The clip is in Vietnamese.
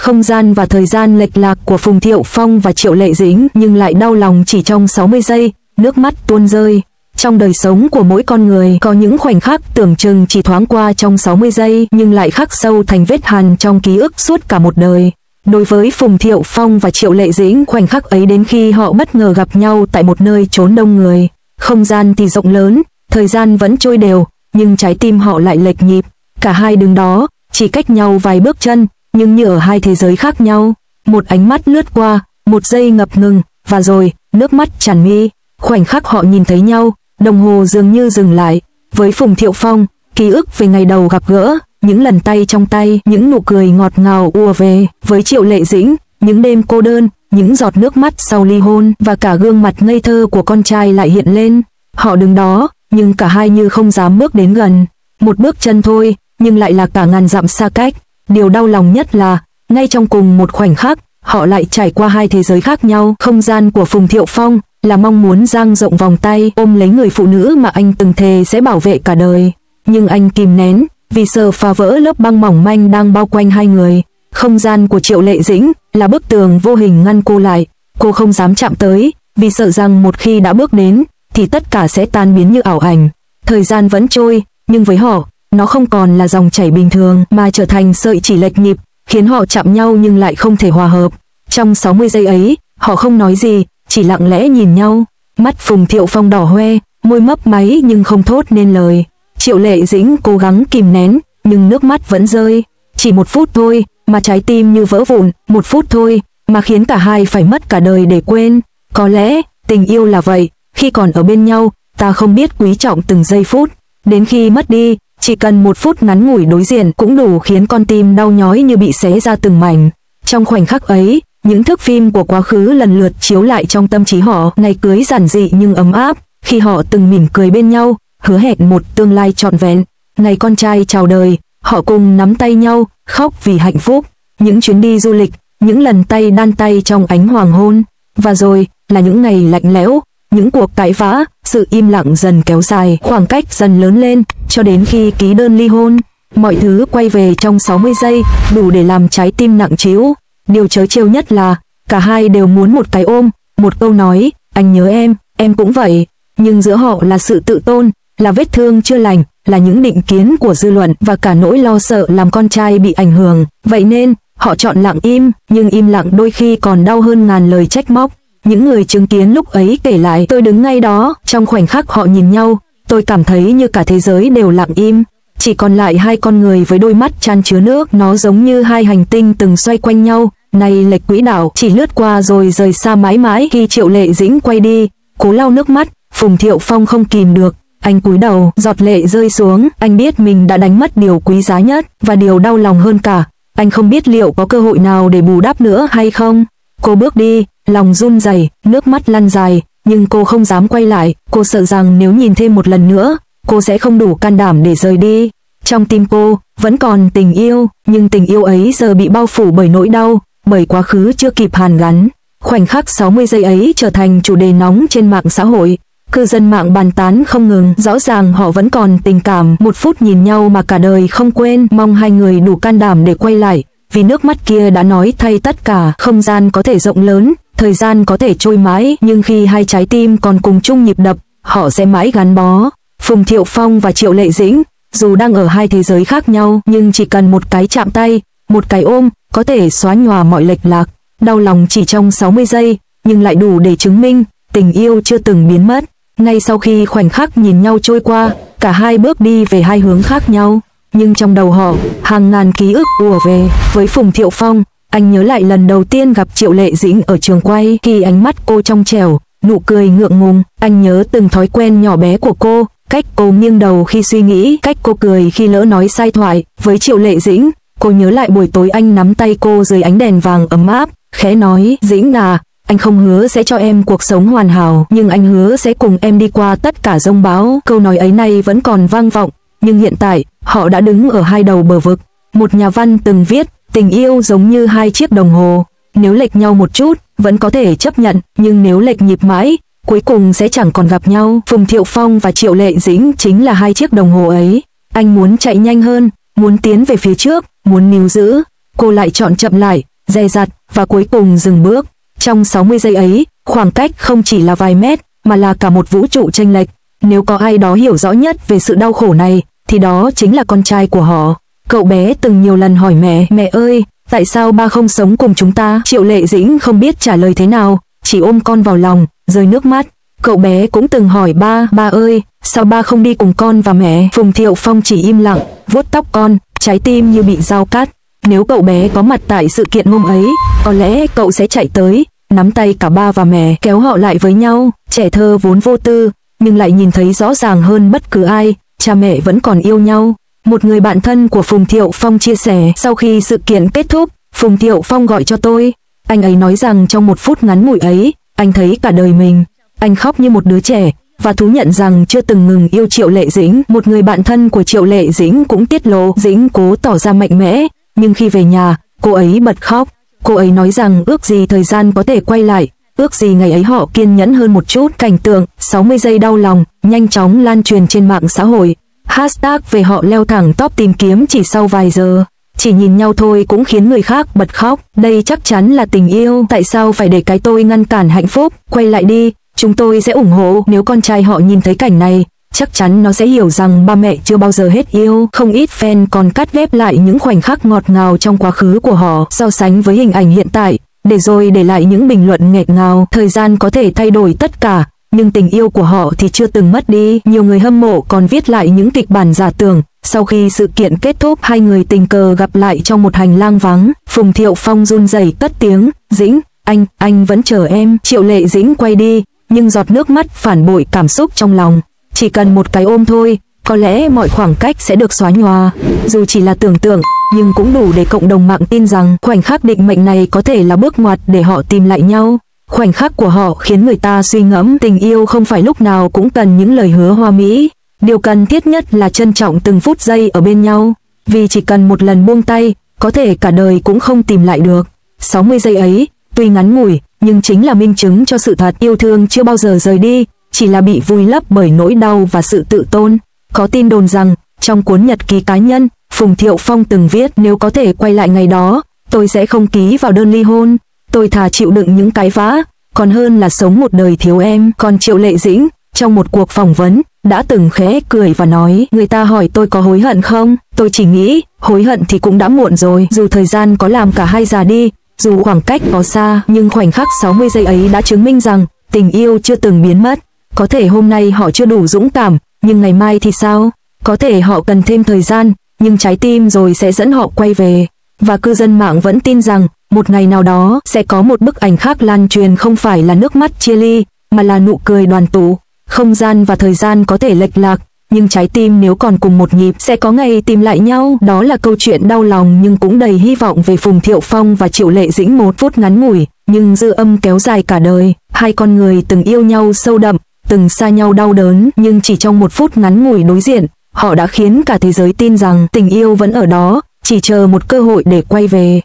không gian và thời gian lệch lạc của Phùng Thiệu Phong và Triệu Lệ Dĩnh, nhưng lại đau lòng chỉ trong 60 giây, nước mắt tuôn rơi. Trong đời sống của mỗi con người có những khoảnh khắc tưởng chừng chỉ thoáng qua trong 60 giây nhưng lại khắc sâu thành vết hằn trong ký ức suốt cả một đời. Đối với Phùng Thiệu Phong và Triệu Lệ Dĩnh, khoảnh khắc ấy đến khi họ bất ngờ gặp nhau tại một nơi chốn đông người. Không gian thì rộng lớn, thời gian vẫn trôi đều, nhưng trái tim họ lại lệch nhịp. Cả hai đứng đó, chỉ cách nhau vài bước chân, nhưng như ở hai thế giới khác nhau. Một ánh mắt lướt qua, một giây ngập ngừng, và rồi, nước mắt tràn mi. Khoảnh khắc họ nhìn thấy nhau, đồng hồ dường như dừng lại. Với Phùng Thiệu Phong, ký ức về ngày đầu gặp gỡ, những lần tay trong tay, những nụ cười ngọt ngào ùa về. Với Triệu Lệ Dĩnh, những đêm cô đơn, những giọt nước mắt sau ly hôn và cả gương mặt ngây thơ của con trai lại hiện lên. Họ đứng đó, nhưng cả hai như không dám bước đến gần. Một bước chân thôi, nhưng lại là cả ngàn dặm xa cách. Điều đau lòng nhất là, ngay trong cùng một khoảnh khắc, họ lại trải qua hai thế giới khác nhau. Không gian của Phùng Thiệu Phong là mong muốn dang rộng vòng tay ôm lấy người phụ nữ mà anh từng thề sẽ bảo vệ cả đời. Nhưng anh kìm nén, vì sợ phá vỡ lớp băng mỏng manh đang bao quanh hai người. Không gian của Triệu Lệ Dĩnh là bức tường vô hình ngăn cô lại. Cô không dám chạm tới, vì sợ rằng một khi đã bước đến, thì tất cả sẽ tan biến như ảo ảnh. Thời gian vẫn trôi, nhưng với họ, nó không còn là dòng chảy bình thường mà trở thành sợi chỉ lệch nhịp, khiến họ chạm nhau nhưng lại không thể hòa hợp. Trong 60 giây ấy, họ không nói gì, chỉ lặng lẽ nhìn nhau. Mắt Phùng Thiệu Phong đỏ hoe, môi mấp máy nhưng không thốt nên lời. Triệu Lệ Dĩnh cố gắng kìm nén, nhưng nước mắt vẫn rơi. Chỉ một phút thôi, mà trái tim như vỡ vụn, một phút thôi, mà khiến cả hai phải mất cả đời để quên. Có lẽ, tình yêu là vậy, khi còn ở bên nhau, ta không biết quý trọng từng giây phút. Đến khi mất đi, chỉ cần một phút ngắn ngủi đối diện cũng đủ khiến con tim đau nhói như bị xé ra từng mảnh. Trong khoảnh khắc ấy, những thước phim của quá khứ lần lượt chiếu lại trong tâm trí họ. Ngày cưới giản dị nhưng ấm áp, khi họ từng mỉm cười bên nhau, hứa hẹn một tương lai trọn vẹn. Ngày con trai chào đời, họ cùng nắm tay nhau, khóc vì hạnh phúc. Những chuyến đi du lịch, những lần tay đan tay trong ánh hoàng hôn. Và rồi, là những ngày lạnh lẽo, những cuộc cãi vã, sự im lặng dần kéo dài, khoảng cách dần lớn lên, cho đến khi ký đơn ly hôn. Mọi thứ quay về trong 60 giây, đủ để làm trái tim nặng trĩu. Điều trớ trêu nhất là, cả hai đều muốn một cái ôm, một câu nói, anh nhớ em cũng vậy. Nhưng giữa họ là sự tự tôn, là vết thương chưa lành, là những định kiến của dư luận và cả nỗi lo sợ làm con trai bị ảnh hưởng. Vậy nên, họ chọn lặng im, nhưng im lặng đôi khi còn đau hơn ngàn lời trách móc. Những người chứng kiến lúc ấy kể lại, tôi đứng ngay đó, trong khoảnh khắc họ nhìn nhau, tôi cảm thấy như cả thế giới đều lặng im. Chỉ còn lại hai con người với đôi mắt chan chứa nước, nó giống như hai hành tinh từng xoay quanh nhau, nay lệch quỹ đạo, chỉ lướt qua rồi rời xa mãi mãi. Khi Triệu Lệ Dĩnh quay đi, cố lau nước mắt, Phùng Thiệu Phong không kìm được, anh cúi đầu, giọt lệ rơi xuống, anh biết mình đã đánh mất điều quý giá nhất, và điều đau lòng hơn cả, anh không biết liệu có cơ hội nào để bù đắp nữa hay không. Cô bước đi, lòng run rẩy, nước mắt lăn dài, nhưng cô không dám quay lại, cô sợ rằng nếu nhìn thêm một lần nữa, cô sẽ không đủ can đảm để rời đi. Trong tim cô, vẫn còn tình yêu, nhưng tình yêu ấy giờ bị bao phủ bởi nỗi đau, bởi quá khứ chưa kịp hàn gắn. Khoảnh khắc 60 giây ấy trở thành chủ đề nóng trên mạng xã hội. Cư dân mạng bàn tán không ngừng, rõ ràng họ vẫn còn tình cảm, một phút nhìn nhau mà cả đời không quên, mong hai người đủ can đảm để quay lại, vì nước mắt kia đã nói thay tất cả. Không gian có thể rộng lớn, thời gian có thể trôi mãi, nhưng khi hai trái tim còn cùng chung nhịp đập, họ sẽ mãi gắn bó. Phùng Thiệu Phong và Triệu Lệ Dĩnh, dù đang ở hai thế giới khác nhau, nhưng chỉ cần một cái chạm tay, một cái ôm, có thể xóa nhòa mọi lệch lạc. Đau lòng chỉ trong 60 giây, nhưng lại đủ để chứng minh, tình yêu chưa từng biến mất. Ngay sau khi khoảnh khắc nhìn nhau trôi qua, cả hai bước đi về hai hướng khác nhau. Nhưng trong đầu họ, hàng ngàn ký ức ùa về. Với Phùng Thiệu Phong, anh nhớ lại lần đầu tiên gặp Triệu Lệ Dĩnh ở trường quay, khi ánh mắt cô trong trẻo, nụ cười ngượng ngùng. Anh nhớ từng thói quen nhỏ bé của cô, cách cô nghiêng đầu khi suy nghĩ, cách cô cười khi lỡ nói sai thoại. Với Triệu Lệ Dĩnh, cô nhớ lại buổi tối anh nắm tay cô dưới ánh đèn vàng ấm áp, khẽ nói, Dĩnh à, anh không hứa sẽ cho em cuộc sống hoàn hảo, nhưng anh hứa sẽ cùng em đi qua tất cả giông bão. Câu nói ấy nay vẫn còn vang vọng, nhưng hiện tại, họ đã đứng ở hai đầu bờ vực. Một nhà văn từng viết, tình yêu giống như hai chiếc đồng hồ, nếu lệch nhau một chút, vẫn có thể chấp nhận, nhưng nếu lệch nhịp mãi, cuối cùng sẽ chẳng còn gặp nhau. Phùng Thiệu Phong và Triệu Lệ Dĩnh chính là hai chiếc đồng hồ ấy. Anh muốn chạy nhanh hơn, muốn tiến về phía trước, muốn níu giữ. Cô lại chọn chậm lại, dè dặt, và cuối cùng dừng bước. Trong 60 giây ấy, khoảng cách không chỉ là vài mét, mà là cả một vũ trụ chênh lệch. Nếu có ai đó hiểu rõ nhất về sự đau khổ này, thì đó chính là con trai của họ. Cậu bé từng nhiều lần hỏi mẹ ơi, tại sao ba không sống cùng chúng ta? Triệu Lệ Dĩnh không biết trả lời thế nào, chỉ ôm con vào lòng, rơi nước mắt. Cậu bé cũng từng hỏi ba ơi, sao ba không đi cùng con và mẹ? Phùng Thiệu Phong chỉ im lặng, vuốt tóc con, trái tim như bị dao cắt. Nếu cậu bé có mặt tại sự kiện hôm ấy, có lẽ cậu sẽ chạy tới, nắm tay cả ba và mẹ, kéo họ lại với nhau. Trẻ thơ vốn vô tư, nhưng lại nhìn thấy rõ ràng hơn bất cứ ai, cha mẹ vẫn còn yêu nhau. Một người bạn thân của Phùng Thiệu Phong chia sẻ, sau khi sự kiện kết thúc, Phùng Thiệu Phong gọi cho tôi. Anh ấy nói rằng trong một phút ngắn ngủi ấy, anh thấy cả đời mình. Anh khóc như một đứa trẻ, và thú nhận rằng chưa từng ngừng yêu Triệu Lệ Dĩnh. Một người bạn thân của Triệu Lệ Dĩnh cũng tiết lộ, Dĩnh cố tỏ ra mạnh mẽ, nhưng khi về nhà, cô ấy bật khóc. Cô ấy nói rằng ước gì thời gian có thể quay lại, ước gì ngày ấy họ kiên nhẫn hơn một chút. Cảnh tượng 60 giây đau lòng nhanh chóng lan truyền trên mạng xã hội. Hashtag về họ leo thẳng top tìm kiếm chỉ sau vài giờ. Chỉ nhìn nhau thôi cũng khiến người khác bật khóc. Đây chắc chắn là tình yêu. Tại sao phải để cái tôi ngăn cản hạnh phúc? Quay lại đi, chúng tôi sẽ ủng hộ. Nếu con trai họ nhìn thấy cảnh này, chắc chắn nó sẽ hiểu rằng ba mẹ chưa bao giờ hết yêu. Không ít fan còn cắt ghép lại những khoảnh khắc ngọt ngào trong quá khứ của họ, so sánh với hình ảnh hiện tại, để rồi để lại những bình luận nghẹt ngào. Thời gian có thể thay đổi tất cả, nhưng tình yêu của họ thì chưa từng mất đi. Nhiều người hâm mộ còn viết lại những kịch bản giả tưởng. Sau khi sự kiện kết thúc, hai người tình cờ gặp lại trong một hành lang vắng. Phùng Thiệu Phong run rẩy cất tiếng, Dĩnh, anh vẫn chờ em. Triệu Lệ Dĩnh quay đi, nhưng giọt nước mắt phản bội cảm xúc trong lòng. Chỉ cần một cái ôm thôi, có lẽ mọi khoảng cách sẽ được xóa nhòa. Dù chỉ là tưởng tượng, nhưng cũng đủ để cộng đồng mạng tin rằng khoảnh khắc định mệnh này có thể là bước ngoặt để họ tìm lại nhau. Khoảnh khắc của họ khiến người ta suy ngẫm, tình yêu không phải lúc nào cũng cần những lời hứa hoa mỹ. Điều cần thiết nhất là trân trọng từng phút giây ở bên nhau. Vì chỉ cần một lần buông tay, có thể cả đời cũng không tìm lại được. 60 giây ấy, tuy ngắn ngủi, nhưng chính là minh chứng cho sự thật. Yêu thương chưa bao giờ rời đi, chỉ là bị vùi lấp bởi nỗi đau và sự tự tôn. Có tin đồn rằng, trong cuốn nhật ký cá nhân, Phùng Thiệu Phong từng viết, nếu có thể quay lại ngày đó, tôi sẽ không ký vào đơn ly hôn. Tôi thà chịu đựng những cái vã, còn hơn là sống một đời thiếu em. Còn Triệu Lệ Dĩnh, trong một cuộc phỏng vấn, đã từng khẽ cười và nói, người ta hỏi tôi có hối hận không? Tôi chỉ nghĩ, hối hận thì cũng đã muộn rồi. Dù thời gian có làm cả hai già đi, dù khoảng cách có xa, nhưng khoảnh khắc 60 giây ấy đã chứng minh rằng, tình yêu chưa từng biến mất. Có thể hôm nay họ chưa đủ dũng cảm, nhưng ngày mai thì sao? Có thể họ cần thêm thời gian, nhưng trái tim rồi sẽ dẫn họ quay về. Và cư dân mạng vẫn tin rằng, một ngày nào đó sẽ có một bức ảnh khác lan truyền, không phải là nước mắt chia ly, mà là nụ cười đoàn tụ. Không gian và thời gian có thể lệch lạc, nhưng trái tim nếu còn cùng một nhịp sẽ có ngày tìm lại nhau. Đó là câu chuyện đau lòng nhưng cũng đầy hy vọng về Phùng Thiệu Phong và Triệu Lệ Dĩnh. Một phút ngắn ngủi, nhưng dư âm kéo dài cả đời. Hai con người từng yêu nhau sâu đậm, từng xa nhau đau đớn, nhưng chỉ trong một phút ngắn ngủi đối diện, họ đã khiến cả thế giới tin rằng tình yêu vẫn ở đó, chỉ chờ một cơ hội để quay về.